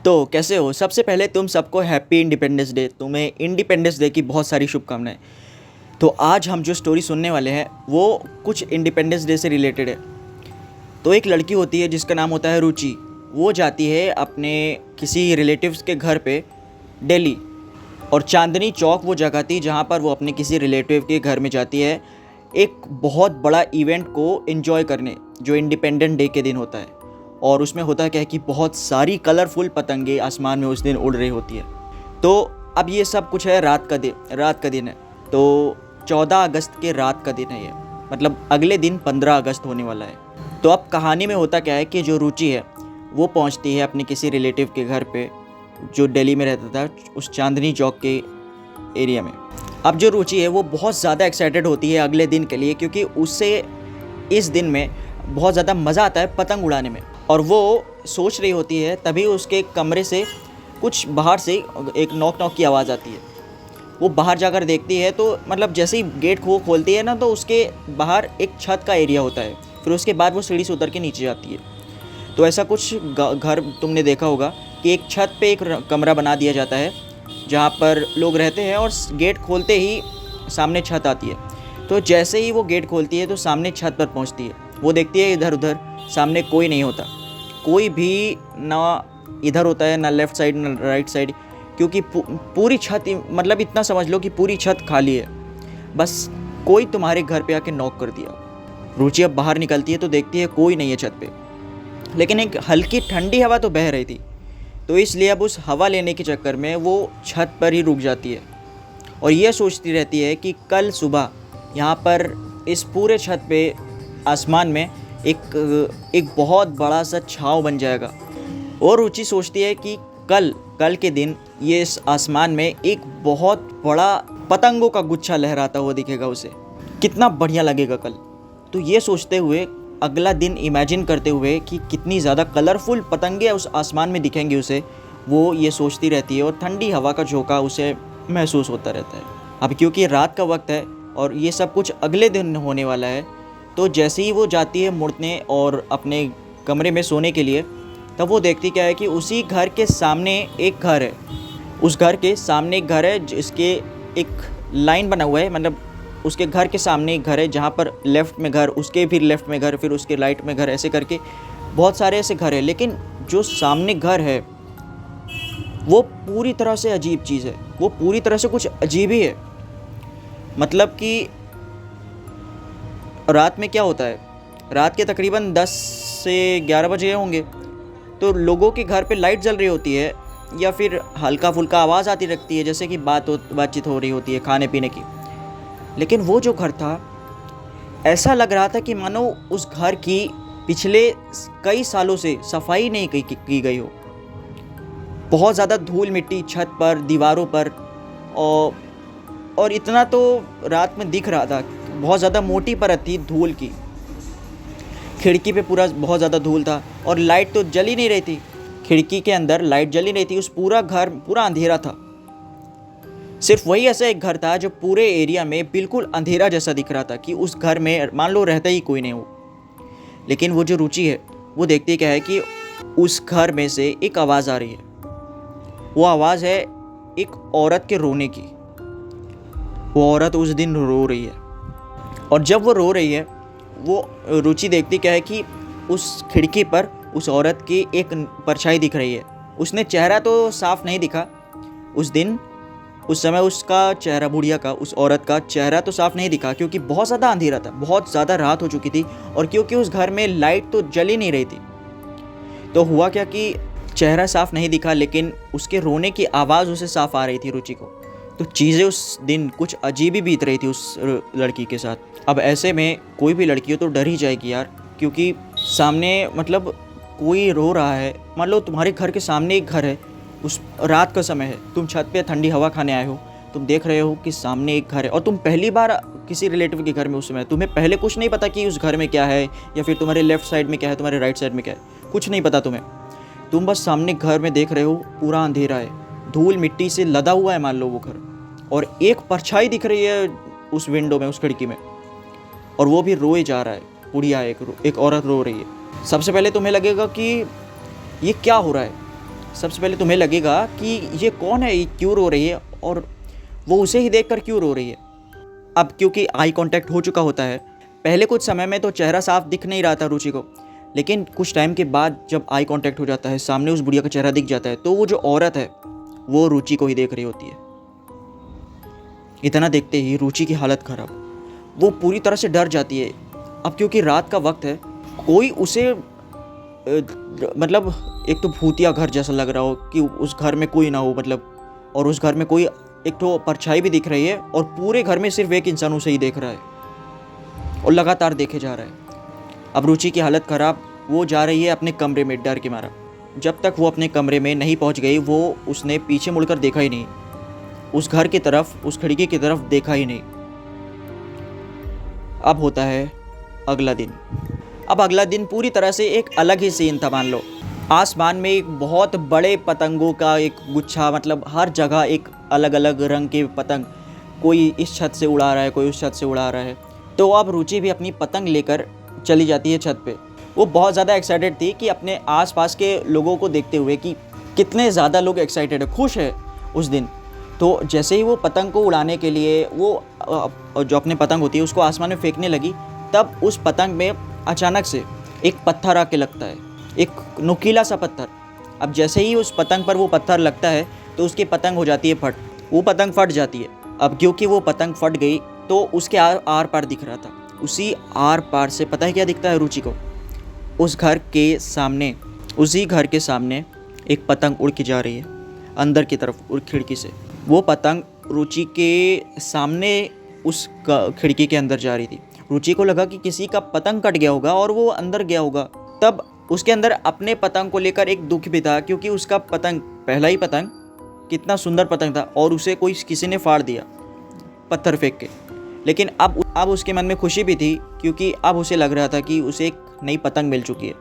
तो कैसे हो? सबसे पहले तुम सबको हैप्पी इंडिपेंडेंस डे। तुम्हें इंडिपेंडेंस डे की बहुत सारी शुभकामनाएं। तो आज हम जो स्टोरी सुनने वाले हैं वो कुछ इंडिपेंडेंस डे से रिलेटेड है। तो एक लड़की होती है जिसका नाम होता है रुचि। वो जाती है अपने किसी रिलेटिव्स के घर पे दिल्ली, और चांदनी चौक वो जगह थी जहाँ पर वो अपने किसी रिलेटिव के घर में जाती है एक बहुत बड़ा इवेंट को एंजॉय करने, जो इंडिपेंडेंस डे के दिन होता है। और उसमें होता क्या है कि बहुत सारी कलरफुल पतंगे आसमान में उस दिन उड़ रही होती है। तो अब ये सब कुछ है रात का दिन है। तो 14 अगस्त के रात का दिन है ये, मतलब अगले दिन 15 अगस्त होने वाला है। तो अब कहानी में होता क्या है कि जो रुचि है वो पहुंचती है अपने किसी रिलेटिव के घर पे जो दिल्ली में रहता था, उस चांदनी चौक के एरिया में। अब जो रुचि है वो बहुत ज़्यादा एक्साइटेड होती है अगले दिन के लिए, क्योंकि उससे इस दिन में बहुत ज़्यादा मज़ा आता है पतंग उड़ाने में। और वो सोच रही होती है, तभी उसके कमरे से कुछ बाहर से एक नॉक नॉक की आवाज़ आती है। वो बाहर जाकर देखती है तो मतलब जैसे ही गेट खोलती है ना, तो उसके बाहर एक छत का एरिया होता है। फिर उसके बाद वो सीढ़ी से उतर के नीचे जाती है। तो ऐसा कुछ घर तुमने देखा होगा कि एक छत पे एक कमरा बना दिया जाता है जहाँ पर लोग रहते हैं, और गेट खोलते ही सामने छत आती है। तो जैसे ही वो गेट खोलती है तो सामने छत पर पहुँचती है। वो देखती है इधर उधर, सामने कोई नहीं होता, कोई भी ना इधर होता है, ना लेफ़्ट साइड ना राइट साइड, क्योंकि पूरी छत, मतलब इतना समझ लो कि पूरी छत खाली है। बस कोई तुम्हारे घर पे आके नॉक कर दिया। रुचि अब बाहर निकलती है तो देखती है कोई नहीं है छत पे, लेकिन एक हल्की ठंडी हवा तो बह रही थी। तो इसलिए अब उस हवा लेने के चक्कर में वो छत पर ही रुक जाती है और ये सोचती रहती है कि कल सुबह यहाँ पर इस पूरे छत पे आसमान में एक बहुत बड़ा सा छाँव बन जाएगा। और रुचि सोचती है कि कल के दिन ये इस आसमान में एक बहुत बड़ा पतंगों का गुच्छा लहराता हुआ दिखेगा उसे, कितना बढ़िया लगेगा कल। तो ये सोचते हुए अगला दिन इमेजिन करते हुए कि कितनी ज़्यादा कलरफुल पतंगे उस आसमान में दिखेंगी उसे, वो ये सोचती रहती है और ठंडी हवा का झोंका उसे महसूस होता रहता है। अब क्योंकि रात का वक्त है और ये सब कुछ अगले दिन होने वाला है, तो जैसे ही वो जाती है मुड़ने और अपने कमरे में सोने के लिए, तब वो देखती क्या है कि उसी घर के सामने एक घर है। उस घर के सामने एक घर है जिसके एक लाइन बना हुआ है, मतलब उसके घर के सामने एक घर है जहाँ पर लेफ़्ट में घर, उसके फिर लेफ़्ट में घर, फिर उसके राइट में घर, ऐसे करके बहुत सारे ऐसे घर है। लेकिन जो सामने घर है वो पूरी तरह से अजीब चीज़ है, वो पूरी तरह से कुछ अजीब ही है। मतलब कि रात में क्या होता है, रात के तकरीबन 10 से 11 बजे होंगे, तो लोगों के घर पे लाइट जल रही होती है या फिर हल्का फुल्का आवाज़ आती रहती है, जैसे कि बातचीत हो रही होती है खाने पीने की। लेकिन वो जो घर था, ऐसा लग रहा था कि मानो उस घर की पिछले कई सालों से सफाई नहीं की गई हो। बहुत ज़्यादा धूल मिट्टी छत पर, दीवारों पर, और इतना तो रात में दिख रहा था, बहुत ज़्यादा मोटी परत थी धूल की। खिड़की पे पूरा बहुत ज़्यादा धूल था और लाइट तो जल ही नहीं रही थी। खिड़की के अंदर लाइट जल ही नहीं थी। उस पूरा घर पूरा अंधेरा था। सिर्फ वही ऐसा एक घर था जो पूरे एरिया में बिल्कुल अंधेरा जैसा दिख रहा था कि उस घर में मान लो रहता ही कोई नहीं हो। लेकिन वो जो रुचि है वो देखती क्या है कि उस घर में से एक आवाज़ आ रही है। वो आवाज़ है एक औरत के रोने की। वो औरत उस दिन रो रही है, और जब वो रो रही है, वो रुचि देखती क्या है कि उस खिड़की पर उस औरत की एक परछाई दिख रही है। उसने चेहरा तो साफ नहीं दिखा उस दिन, उस समय उसका चेहरा, बुढ़िया का, उस औरत का चेहरा तो साफ नहीं दिखा क्योंकि बहुत ज़्यादा अंधेरा था, बहुत ज़्यादा रात हो चुकी थी, और क्योंकि उस घर में लाइट तो जल ही नहीं रही थी। तो हुआ क्या कि चेहरा साफ नहीं दिखा, लेकिन उसके रोने की आवाज़ उसे साफ आ रही थी रुचि को। तो चीज़ें उस दिन कुछ अजीब ही बीत रही थी उस लड़की के साथ। अब ऐसे में कोई भी लड़की हो तो डर ही जाएगी यार, क्योंकि सामने मतलब कोई रो रहा है। मान लो तुम्हारे घर के सामने एक घर है, उस रात का समय है, तुम छत पे ठंडी हवा खाने आए हो, तुम देख रहे हो कि सामने एक घर है, और तुम पहली बार किसी रिलेटिव के घर में उस समय, तुम्हें पहले कुछ नहीं पता कि उस घर में क्या है, या फिर तुम्हारे लेफ़्ट साइड में क्या है, तुम्हारे राइट साइड में क्या है, कुछ नहीं पता तुम्हें। तुम बस सामने घर में देख रहे हो, पूरा अंधेरा है, धूल मिट्टी से लदा हुआ है मान लो वो घर, और एक परछाई दिख रही है उस विंडो में, उस खिड़की में, और वो भी रोए जा रहा है। बुढ़िया एक औरत रो रही है। सबसे पहले तुम्हें लगेगा कि ये क्या हो रहा है, सबसे पहले तुम्हें लगेगा कि ये कौन है, ये क्यों रो रही है, और वो उसे ही देखकर क्यों रो रही है। अब क्योंकि आई कांटेक्ट हो चुका होता है, पहले कुछ समय में तो चेहरा साफ दिख नहीं रहा था रुचि को, लेकिन कुछ टाइम के बाद जब आई कांटेक्ट हो जाता है, सामने उस बुढ़िया का चेहरा दिख जाता है, तो वो जो औरत है वो रुचि को ही देख रही होती है। इतना देखते ही रुचि की हालत खराब, वो पूरी तरह से डर जाती है। अब क्योंकि रात का वक्त है, कोई उसे मतलब एक तो भूतिया घर जैसा लग रहा हो कि उस घर में कोई ना हो, मतलब, और उस घर में कोई एक तो परछाई भी दिख रही है, और पूरे घर में सिर्फ एक इंसान उसे ही देख रहा है और लगातार देखे जा रहा है। अब रुचि की हालत ख़राब, वो जा रही है अपने कमरे में डर के मारा। जब तक वो अपने कमरे में नहीं पहुंच गई, वो उसने पीछे मुड़कर देखा ही नहीं, उस घर की तरफ, उस खिड़की की तरफ देखा ही नहीं। अब होता है अगला दिन। अब अगला दिन पूरी तरह से एक अलग ही सीन था। मान लो आसमान में एक बहुत बड़े पतंगों का एक गुच्छा, मतलब हर जगह एक अलग अलग रंग के पतंग, कोई इस छत से उड़ा रहा है, कोई उस छत से उड़ा रहा है। तो अब रुचि भी अपनी पतंग लेकर चली जाती है छत पे। वो बहुत ज़्यादा एक्साइटेड थी कि अपने आसपास के लोगों को देखते हुए कि कितने ज़्यादा लोग एक्साइटेड है, खुश है उस दिन। तो जैसे ही वो पतंग को उड़ाने के लिए वो जो अपने पतंग होती है उसको आसमान में फेंकने लगी, तब उस पतंग में अचानक से एक पत्थर आके लगता है, एक नुकीला सा पत्थर। अब जैसे ही उस पतंग पर वो पत्थर लगता है तो उसकी पतंग हो जाती है फट, वो पतंग फट जाती है। अब क्योंकि वो पतंग फट गई तो उसके आर पार दिख रहा था, उसी आर पार से पता है क्या दिखता है रुचि को? उस घर के सामने, उसी घर के सामने एक पतंग उड़ के जा रही है अंदर की तरफ, उड़ खिड़की से। वो पतंग रुचि के सामने उस खिड़की के अंदर जा रही थी। रुचि को लगा कि किसी का पतंग कट गया होगा और वो अंदर गया होगा। तब उसके अंदर अपने पतंग को लेकर एक दुख भी था, क्योंकि उसका पतंग, पहला ही पतंग, कितना सुंदर पतंग था और उसे किसी ने फाड़ दिया पत्थर फेंक के। लेकिन अब उसके मन में खुशी भी थी, क्योंकि अब उसे लग रहा था कि उसे एक नई पतंग मिल चुकी है।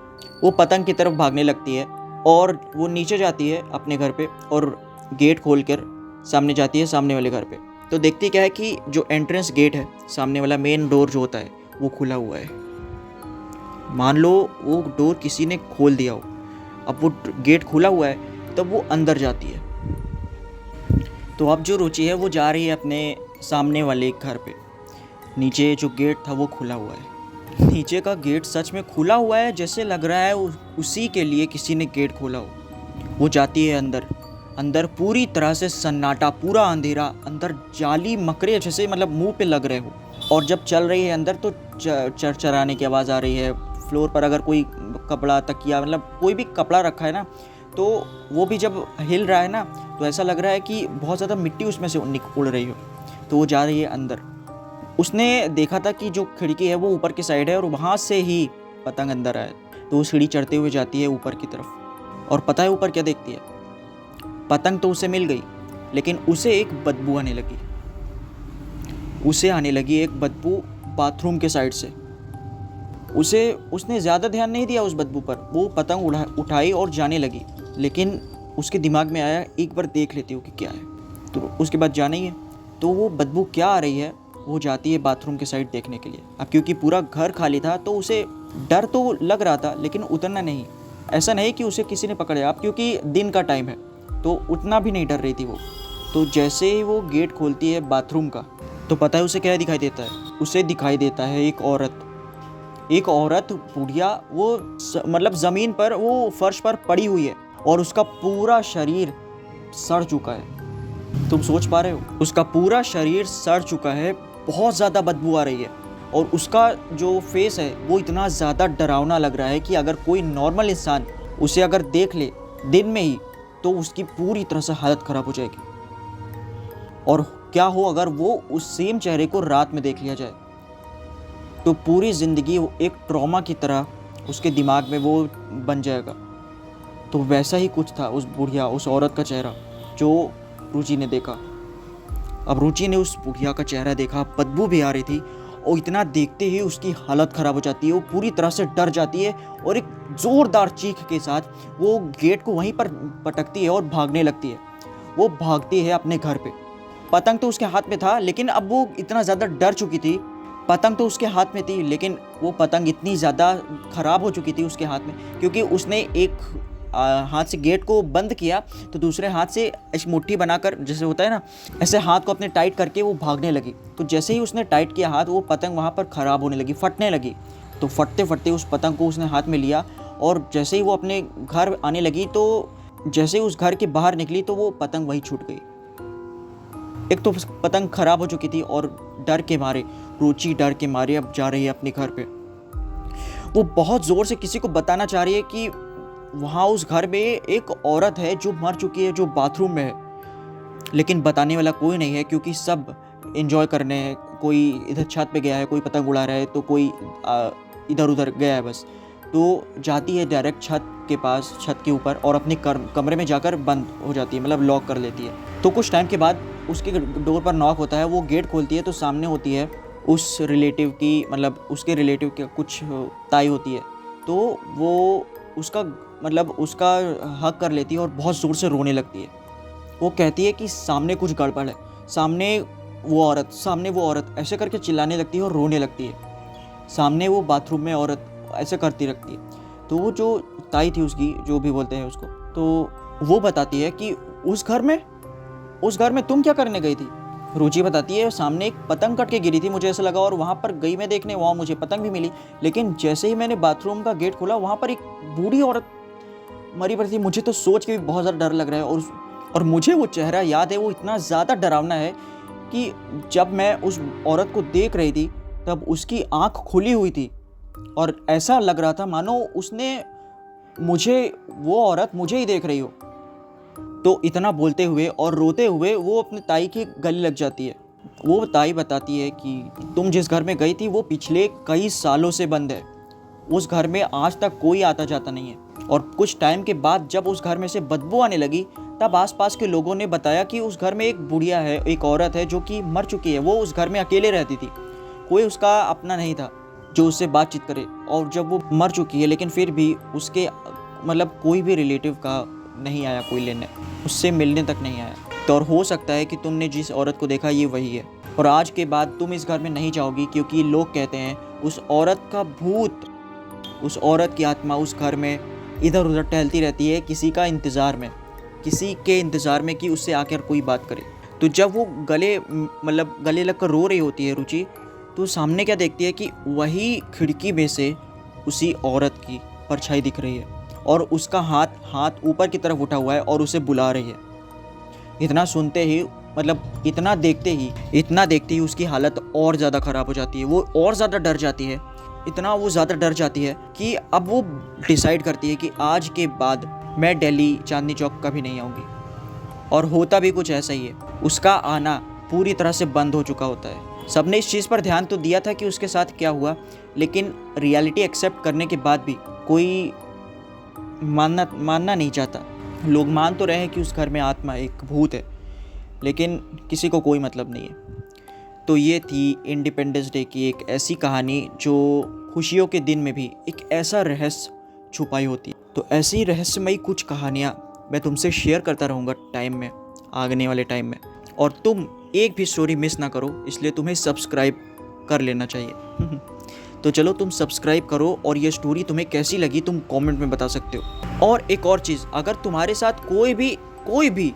वो पतंग की तरफ भागने लगती है और वो नीचे जाती है अपने घर पे और गेट खोल कर सामने जाती है सामने वाले घर पे। तो देखती क्या है कि जो एंट्रेंस गेट है, सामने वाला मेन डोर जो होता है, वो खुला हुआ है। मान लो वो डोर किसी ने खोल दिया हो, अब वो गेट खुला हुआ है, तब वो अंदर जाती है। तो अब जो रुचि है वो जा रही है अपने सामने वाले घर पे। नीचे जो गेट था वो खुला हुआ है। नीचे का गेट सच में खुला हुआ है, जैसे लग रहा है उसी के लिए किसी ने गेट खोला हो। वो जाती है अंदर। अंदर पूरी तरह से सन्नाटा, पूरा अंधेरा, अंदर जाली मकड़े जैसे मतलब मुंह पे लग रहे हो। और जब चल रही है अंदर तो चरचराने की आवाज़ आ रही है। फ्लोर पर अगर कोई कपड़ा, तकिया, मतलब कोई भी कपड़ा रखा है ना, तो वो भी जब हिल रहा है ना, तो ऐसा लग रहा है कि बहुत ज़्यादा मिट्टी उसमें से उड़ रही हो। तो वो जा रही है अंदर। उसने देखा था कि जो खिड़की है वो ऊपर की साइड है और वहाँ से ही पतंग अंदर आया। तो वो सीढ़ी चढ़ते हुए जाती है ऊपर की तरफ, और पता है ऊपर क्या देखती है? पतंग तो उसे मिल गई, लेकिन उसे एक बदबू आने लगी। उसे आने लगी एक बदबू बाथरूम के साइड से। उसने ज़्यादा ध्यान नहीं दिया उस बदबू पर। वो पतंग उठाई और जाने लगी, लेकिन उसके दिमाग में आया एक बार देख लेती हूँ कि क्या है। तो उसके बाद जाना ही है। तो वो बदबू क्या आ रही है, वो जाती है बाथरूम के साइड देखने के लिए। अब क्योंकि पूरा घर खाली था तो उसे डर तो लग रहा था, लेकिन उतना नहीं। ऐसा नहीं कि उसे किसी ने पकड़ा। अब क्योंकि दिन का टाइम है तो उतना भी नहीं डर रही थी वो। तो जैसे ही वो गेट खोलती है बाथरूम का, तो पता है उसे क्या दिखाई देता है? उसे दिखाई देता है एक औरत बुढ़िया, वो मतलब ज़मीन पर, वो फर्श पर पड़ी हुई है और उसका पूरा शरीर सड़ चुका है। तुम सोच पा रहे हो? उसका पूरा शरीर सड़ चुका है, बहुत ज़्यादा बदबू आ रही है, और उसका जो फेस है वो इतना ज़्यादा डरावना लग रहा है कि अगर कोई नॉर्मल इंसान उसे अगर देख ले दिन में ही, तो उसकी पूरी तरह से हालत ख़राब हो जाएगी। और क्या हो अगर वो उस सेम चेहरे को रात में देख लिया जाए, तो पूरी ज़िंदगी वो एक ट्रॉमा की तरह उसके दिमाग में वो बन जाएगा। तो वैसा ही कुछ था उस बुढ़िया, उस औरत का चेहरा जो रुचि ने देखा। अब रुचि ने उस बुढ़िया का चेहरा देखा, बदबू भी आ रही थी, और इतना देखते ही उसकी हालत ख़राब हो जाती है। वो पूरी तरह से डर जाती है और एक ज़ोरदार चीख के साथ वो गेट को वहीं पर पटकती है और भागने लगती है। वो भागती है अपने घर पे। पतंग तो उसके हाथ में था, लेकिन अब वो इतना ज़्यादा डर चुकी थी। पतंग तो उसके हाथ में थी, लेकिन वो पतंग इतनी ज़्यादा ख़राब हो चुकी थी उसके हाथ में, क्योंकि उसने एक हाथ से गेट को बंद किया तो दूसरे हाथ से एक मुट्ठी बनाकर, जैसे होता है ना, ऐसे हाथ को अपने टाइट करके वो भागने लगी। तो जैसे ही उसने टाइट किया हाथ, वो पतंग वहाँ पर ख़राब होने लगी, फटने लगी। तो फटते फटते उस पतंग को उसने हाथ में लिया और जैसे ही वो अपने घर आने लगी, तो जैसे ही उस घर के बाहर निकली तो वो पतंग वहीं छूट गई। एक तो पतंग ख़राब हो चुकी थी और डर के मारे, रुचि डर के मारे अब जा रही है अपने घर पे। वो बहुत ज़ोर से किसी को बताना चाह रही है कि वहाँ उस घर में एक औरत है जो मर चुकी है, जो बाथरूम में है। लेकिन बताने वाला कोई नहीं है क्योंकि सब एंजॉय करने हैं। कोई इधर छत पे गया है, कोई पतंग उड़ा रहा है, तो कोई इधर उधर गया है बस। तो जाती है डायरेक्ट छत के पास, छत के ऊपर, और अपने कमरे में जाकर बंद हो जाती है, मतलब लॉक कर लेती है। तो कुछ टाइम के बाद उसके डोर पर नॉक होता है, वो गेट खोलती है तो सामने होती है उस रिलेटिव की, मतलब उसके रिलेटिव की कुछ ताई होती है। तो वो उसका मतलब उसका हक कर लेती है और बहुत ज़ोर से रोने लगती है। वो कहती है कि सामने कुछ गड़बड़ है, सामने वो औरत ऐसे करके चिल्लाने लगती है और रोने लगती है। सामने वो बाथरूम में औरत ऐसे करती रखती है। तो वो जो ताई थी उसकी, जो भी बोलते हैं उसको, तो वो बताती है कि उस घर में तुम क्या करने गई थी। रुचि बताती है सामने एक पतंग कट के गिरी थी, मुझे ऐसा लगा, और वहाँ पर गई मैं देखने, वहाँ मुझे पतंग भी मिली। लेकिन जैसे ही मैंने बाथरूम का गेट खोला, वहाँ पर एक बूढ़ी औरत मरी पड़ी थी। मुझे तो सोच के भी बहुत ज़्यादा डर लग रहा है। और मुझे वो चेहरा याद है, वो इतना ज़्यादा डरावना है कि जब मैं उस औरत को देख रही थी तब उसकी आँख खुली हुई थी और ऐसा लग रहा था मानो वो औरत मुझे ही देख रही हो। तो इतना बोलते हुए और रोते हुए वो अपने ताई के गले लग जाती है। वो ताई बताती है कि तुम जिस घर में गई थी वो पिछले कई सालों से बंद है। उस घर में आज तक कोई आता जाता नहीं है। और कुछ टाइम के बाद जब उस घर में से बदबू आने लगी, तब आसपास के लोगों ने बताया कि उस घर में एक बुढ़िया है, एक औरत है जो कि मर चुकी है। वो उस घर में अकेले रहती थी, कोई उसका अपना नहीं था जो उससे बातचीत करे। और जब वो मर चुकी है, लेकिन फिर भी उसके मतलब कोई भी रिलेटिव का नहीं आया, कोई लेने, उससे मिलने तक नहीं आया। तो और हो सकता है कि तुमने जिस औरत को देखा ये वही है, और आज के बाद तुम इस घर में नहीं जाओगी, क्योंकि लोग कहते हैं उस औरत का भूत, उस औरत की आत्मा उस घर में इधर उधर टहलती रहती है, किसी के इंतज़ार में कि उससे आकर कोई बात करे। तो जब वो गले लग कर रो रही होती है रुचि, तो सामने क्या देखती है कि वही खिड़की में से उसी औरत की परछाई दिख रही है और उसका हाथ ऊपर की तरफ उठा हुआ है और उसे बुला रही है। इतना सुनते ही, मतलब इतना देखते ही उसकी हालत और ज़्यादा ख़राब हो जाती है। वो और ज़्यादा डर जाती है, इतना वो ज़्यादा डर जाती है कि अब वो डिसाइड करती है कि आज के बाद मैं दिल्ली चांदनी चौक कभी नहीं आऊँगी। और होता भी कुछ ऐसा ही है, उसका आना पूरी तरह से बंद हो चुका होता है। सबने इस चीज़ पर ध्यान तो दिया था कि उसके साथ क्या हुआ, लेकिन रियलिटी एक्सेप्ट करने के बाद भी कोई मानना नहीं चाहता। लोग मान तो रहे हैं कि उस घर में आत्मा, एक भूत है, लेकिन किसी को कोई मतलब नहीं है। तो ये थी इंडिपेंडेंस डे की एक ऐसी कहानी जो खुशियों के दिन में भी एक ऐसा रहस्य छुपाई होती है। तो ऐसी रहस्यमयी कुछ कहानियाँ मैं तुमसे शेयर करता रहूँगा आगने वाले टाइम में। और तुम एक भी स्टोरी मिस ना करो, इसलिए तुम्हें सब्सक्राइब कर लेना चाहिए। तो चलो तुम सब्सक्राइब करो, और ये स्टोरी तुम्हें कैसी लगी तुम कमेंट में बता सकते हो। और एक और चीज़, अगर तुम्हारे साथ कोई भी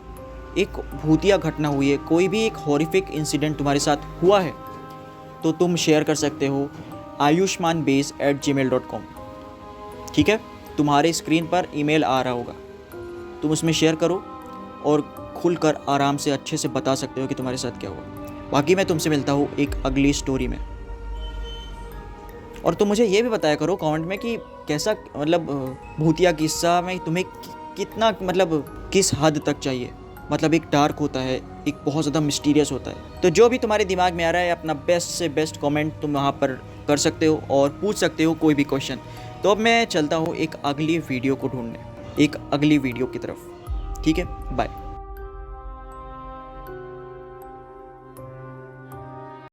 एक भूतिया घटना हुई है, कोई भी एक हॉरिफिक इंसिडेंट तुम्हारे साथ हुआ है, तो तुम शेयर कर सकते हो ayushmanbase@gmail.com। ठीक है, तुम्हारे स्क्रीन पर ईमेल आ रहा होगा, तुम उसमें शेयर करो और खुलकर आराम से अच्छे से बता सकते हो कि तुम्हारे साथ क्या हुआ। बाकी मैं तुमसे मिलता हूँ एक अगली स्टोरी में। और तुम मुझे ये भी बताया करो कमेंट में कि कैसा, मतलब भूतिया किस्सा में तुम्हें कितना, मतलब किस हद तक चाहिए। मतलब एक डार्क होता है, एक बहुत ज़्यादा मिस्टीरियस होता है। तो जो भी तुम्हारे दिमाग में आ रहा है, अपना बेस्ट से बेस्ट कमेंट तुम वहाँ पर कर सकते हो और पूछ सकते हो कोई भी क्वेश्चन। तो अब मैं चलता हूँ एक अगली वीडियो को ढूंढने, एक अगली वीडियो की तरफ। ठीक है, बाय।